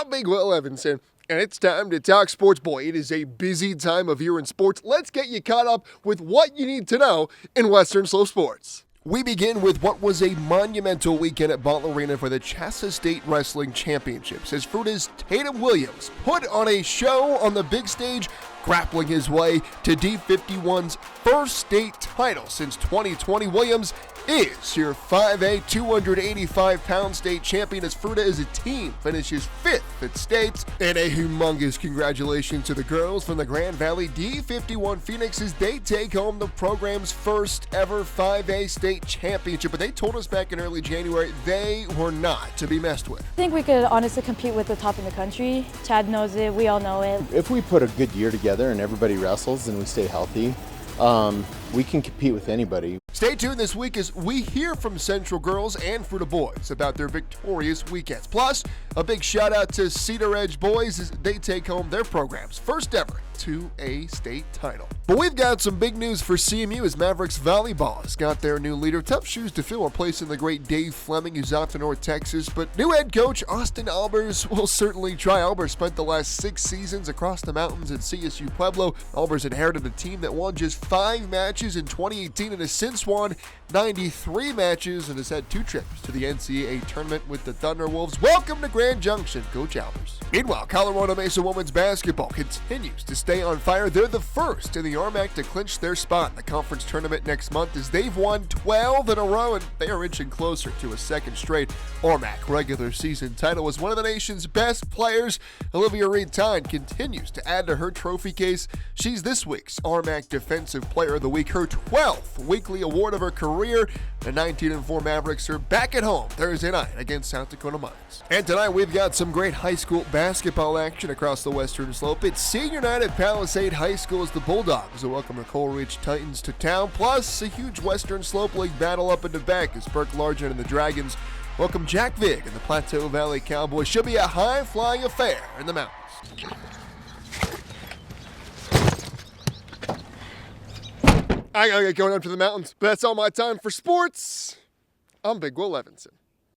I'm Big Will Evanson, and it's time to talk sports. Boy, it is a busy time of year in sports. Let's get you caught up with what you need to know in Western Slope Sports. We begin with what was a monumental weekend at Ball Arena for the Chassa State Wrestling Championships, as Fruita's Tatum Williams put on a show on the big stage, grappling his way to D51's first state title since 2020. Williams is your 5A 285-pound state champion, as Fruita as a team finishes 5th at states. And a humongous congratulations to the girls from the Grand Valley D51 Phoenix as they take home the program's first ever 5A state championship. But they told us back in early January they were not to be messed with. I think we could honestly compete with the top in the country. Chad knows it, we all know it. If we put a good year together and everybody wrestles and we stay healthy, we can compete with anybody. Stay tuned this week as we hear from Central girls and Fruita boys about their victorious weekends. Plus, a big shout out to Cedar Edge boys as they take home their program's first ever 2A state title. But we've got some big news for CMU as Mavericks volleyball has got their new leader. Tough shoes to fill, replacing the great Dave Fleming, who's out to North Texas. But new head coach Austin Albers will certainly try. Albers spent the last 6 seasons across the mountains at CSU Pueblo. Albers inherited a team that won just 5 matches in 2018 and has since won 93 matches and has had 2 trips to the NCAA tournament with the Thunderwolves. Welcome to Grand Junction, Coach Albers. Meanwhile, Colorado Mesa women's basketball continues to stay on fire. They're the first in the RMAC to clinch their spot in the conference tournament next month as they've won 12 in a row and they are inching closer to a second straight RMAC regular season title. As one of the nation's best players, Olivia Reed-Tyne continues to add to her trophy case. She's this week's RMAC Defensive Player of the Week, her 12th weekly award of her career. The 19-4 Mavericks are back at home Thursday night against South Dakota Mines. And tonight we've got some great high school basketball action across the Western Slope. It's senior night at Palisade High School as the Bulldogs will welcome the Coal Ridge Titans to town. Plus, a huge Western Slope League battle up in the back as Burke Largent and the Dragons welcome Jack Vig and the Plateau Valley Cowboys. Should be a high-flying affair in the mountains. I gotta get going up to the mountains, but that's all my time for sports. I'm Big Will Evanson.